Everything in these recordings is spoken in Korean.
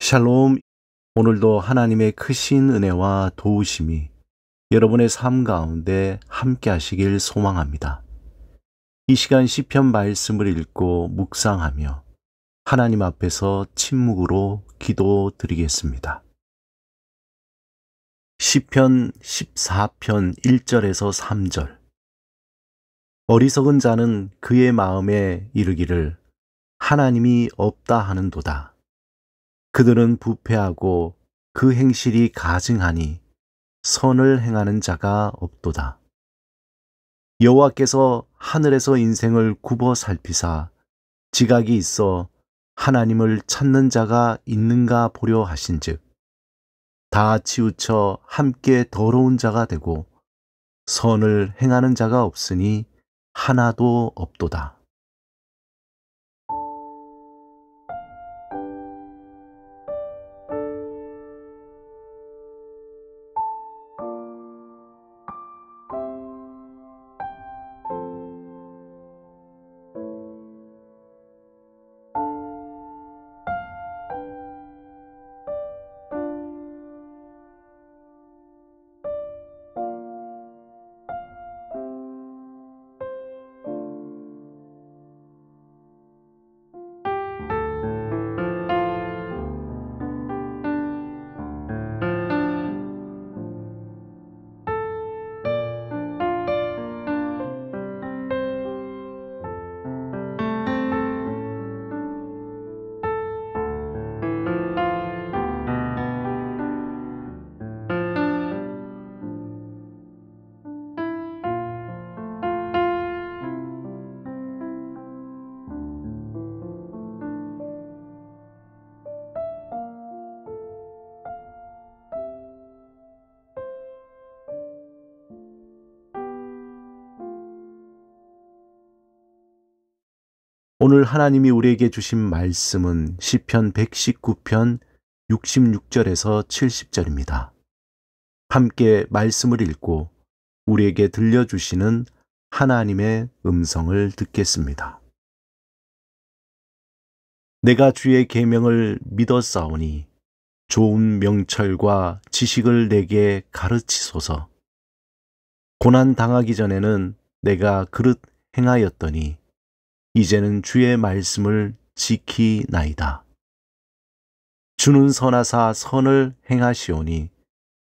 샬롬. 오늘도 하나님의 크신 은혜와 도우심이 여러분의 삶 가운데 함께 하시길 소망합니다. 이 시간 시편 말씀을 읽고 묵상하며 하나님 앞에서 침묵으로 기도드리겠습니다. 시편 14편 1절에서 3절. 어리석은 자는 그의 마음에 이르기를 하나님이 없다 하는도다. 그들은 부패하고 그 행실이 가증하니 선을 행하는 자가 없도다. 여호와께서 하늘에서 인생을 굽어 살피사 지각이 있어 하나님을 찾는 자가 있는가 보려 하신즉 다 치우쳐 함께 더러운 자가 되고 선을 행하는 자가 없으니 하나도 없도다. 오늘 하나님이 우리에게 주신 말씀은 시편 119편 66절에서 70절입니다. 함께 말씀을 읽고 우리에게 들려주시는 하나님의 음성을 듣겠습니다. 내가 주의 계명을 믿었사오니 좋은 명철과 지식을 내게 가르치소서. 고난 당하기 전에는 내가 그릇 행하였더니 이제는 주의 말씀을 지키나이다. 주는 선하사 선을 행하시오니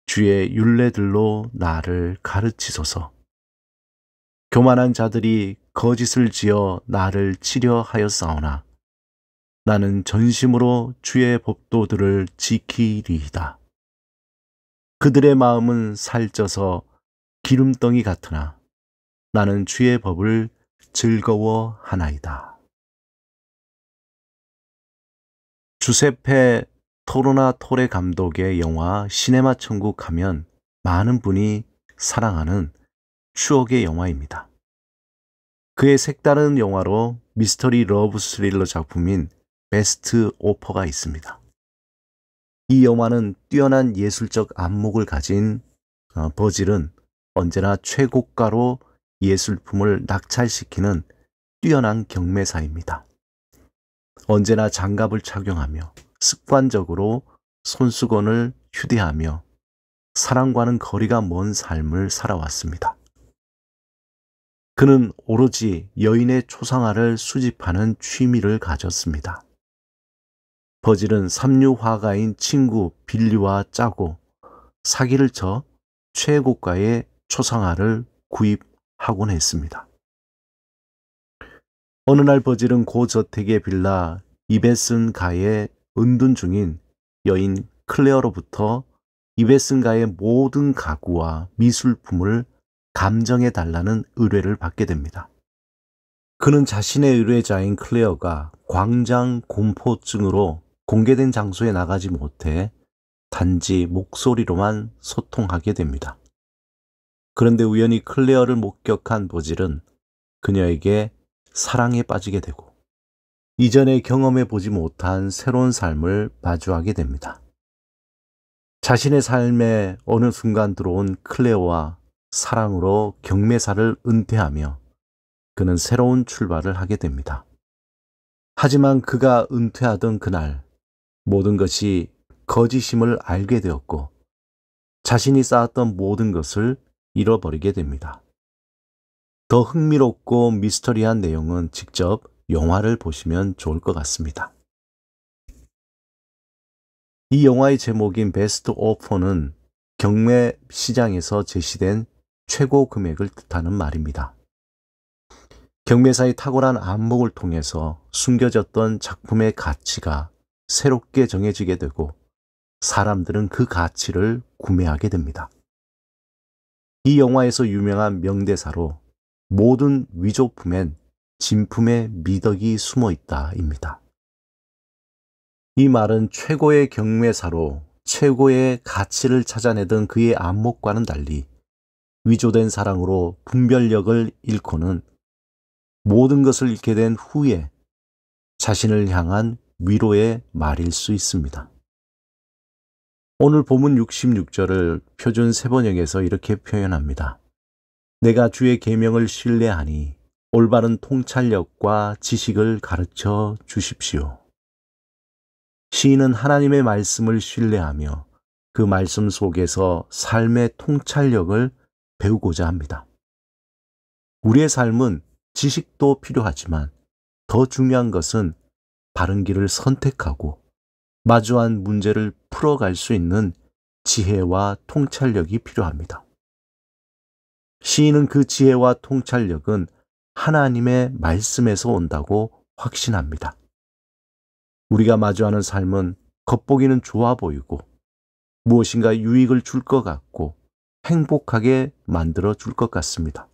주의 율례들로 나를 가르치소서. 교만한 자들이 거짓을 지어 나를 치려 하였사오나 나는 전심으로 주의 법도들을 지키리이다. 그들의 마음은 살쪄서 기름덩이 같으나 나는 주의 법을 즐거워하나이다. 주세페 토르나토레 감독의 영화 시네마 천국 하면 많은 분이 사랑하는 추억의 영화입니다. 그의 색다른 영화로 미스터리 러브 스릴러 작품인 베스트 오퍼가 있습니다. 이 영화는 뛰어난 예술적 안목을 가진 버질은 언제나 최고가로 예술품을 낙찰시키는 뛰어난 경매사입니다. 언제나 장갑을 착용하며 습관적으로 손수건을 휴대하며 사랑과는 거리가 먼 삶을 살아왔습니다. 그는 오로지 여인의 초상화를 수집하는 취미를 가졌습니다. 버질은 삼류 화가인 친구 빌리와 짜고 사기를 쳐 최고가의 초상화를 구입하곤 했습니다. 어느 날 버질은 고저택의 빌라 이베슨가에 은둔 중인 여인 클레어로부터 이베슨가의 모든 가구와 미술품을 감정해달라는 의뢰를 받게 됩니다. 그는 자신의 의뢰자인 클레어가 광장 공포증으로 공개된 장소에 나가지 못해 단지 목소리로만 소통하게 됩니다. 그런데 우연히 클레어를 목격한 버질은 그녀에게 사랑에 빠지게 되고 이전에 경험해 보지 못한 새로운 삶을 마주하게 됩니다. 자신의 삶에 어느 순간 들어온 클레어와 사랑으로 경매사를 은퇴하며 그는 새로운 출발을 하게 됩니다. 하지만 그가 은퇴하던 그날 모든 것이 거짓임을 알게 되었고 자신이 쌓았던 모든 것을 잃어버리게 됩니다. 더 흥미롭고 미스터리한 내용은 직접 영화를 보시면 좋을 것 같습니다. 이 영화의 제목인 베스트 오퍼는 경매 시장에서 제시된 최고 금액을 뜻하는 말입니다. 경매사의 탁월한 안목을 통해서 숨겨졌던 작품의 가치가 새롭게 정해지게 되고 사람들은 그 가치를 구매하게 됩니다. 이 영화에서 유명한 명대사로 모든 위조품엔 진품의 미덕이 숨어 있다입니다. 이 말은 최고의 경매사로 최고의 가치를 찾아내던 그의 안목과는 달리 위조된 사랑으로 분별력을 잃고는 모든 것을 잃게 된 후에 자신을 향한 위로의 말일 수 있습니다. 오늘 본문 66절을 표준 세번역에서 이렇게 표현합니다. 내가 주의 계명을 신뢰하니 올바른 통찰력과 지식을 가르쳐 주십시오. 시인은 하나님의 말씀을 신뢰하며 그 말씀 속에서 삶의 통찰력을 배우고자 합니다. 우리의 삶은 지식도 필요하지만 더 중요한 것은 바른 길을 선택하고 마주한 문제를 풀어갈 수 있는 지혜와 통찰력이 필요합니다. 시인은 그 지혜와 통찰력은 하나님의 말씀에서 온다고 확신합니다. 우리가 마주하는 삶은 겉보기는 좋아 보이고 무엇인가 유익을 줄 것 같고 행복하게 만들어 줄 것 같습니다.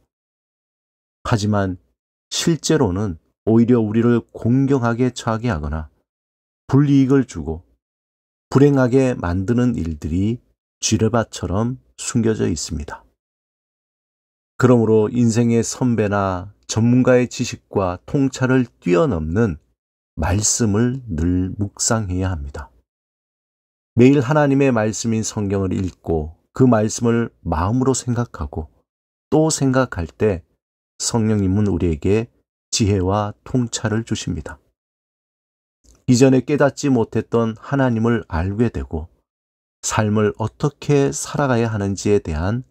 하지만 실제로는 오히려 우리를 공경하게 처하게 하거나 불이익을 주고 불행하게 만드는 일들이 쥐레밭처럼 숨겨져 있습니다. 그러므로 인생의 선배나 전문가의 지식과 통찰을 뛰어넘는 말씀을 늘 묵상해야 합니다. 매일 하나님의 말씀인 성경을 읽고 그 말씀을 마음으로 생각하고 또 생각할 때 성령님은 우리에게 지혜와 통찰을 주십니다. 이전에 깨닫지 못했던 하나님을 알게 되고 삶을 어떻게 살아가야 하는지에 대한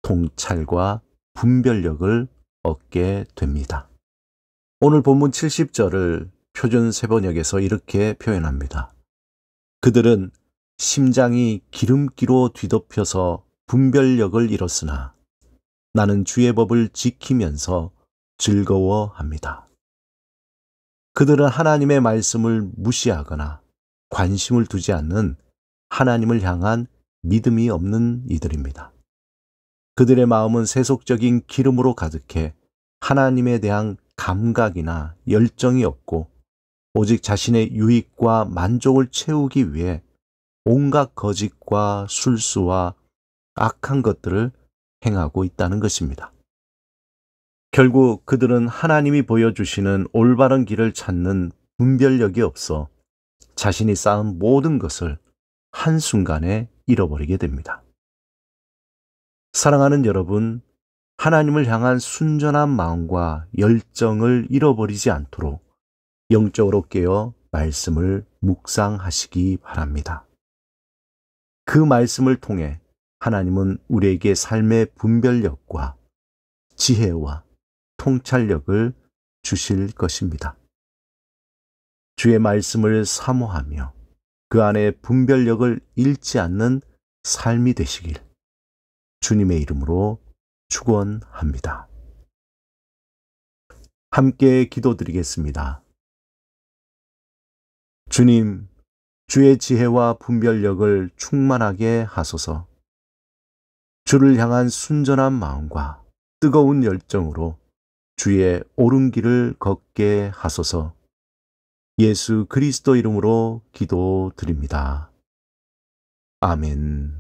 통찰과 분별력을 얻게 됩니다. 오늘 본문 70절을 표준 세번역에서 이렇게 표현합니다. 그들은 심장이 기름기로 뒤덮여서 분별력을 잃었으나 나는 주의 법을 지키면서 즐거워합니다. 그들은 하나님의 말씀을 무시하거나 관심을 두지 않는 하나님을 향한 믿음이 없는 이들입니다. 그들의 마음은 세속적인 기름으로 가득해 하나님에 대한 감각이나 열정이 없고 오직 자신의 유익과 만족을 채우기 위해 온갖 거짓과 술수와 악한 것들을 행하고 있다는 것입니다. 결국 그들은 하나님이 보여주시는 올바른 길을 찾는 분별력이 없어 자신이 쌓은 모든 것을 한순간에 잃어버리게 됩니다. 사랑하는 여러분, 하나님을 향한 순전한 마음과 열정을 잃어버리지 않도록 영적으로 깨어 말씀을 묵상하시기 바랍니다. 그 말씀을 통해 하나님은 우리에게 삶의 분별력과 지혜와 통찰력을 주실 것입니다. 주의 말씀을 사모하며 그 안에 분별력을 잃지 않는 삶이 되시길 주님의 이름으로 축원합니다. 함께 기도드리겠습니다. 주님, 주의 지혜와 분별력을 충만하게 하소서. 주를 향한 순전한 마음과 뜨거운 열정으로 주의 옳은 길을 걷게 하소서. 예수 그리스도 이름으로 기도드립니다. 아멘.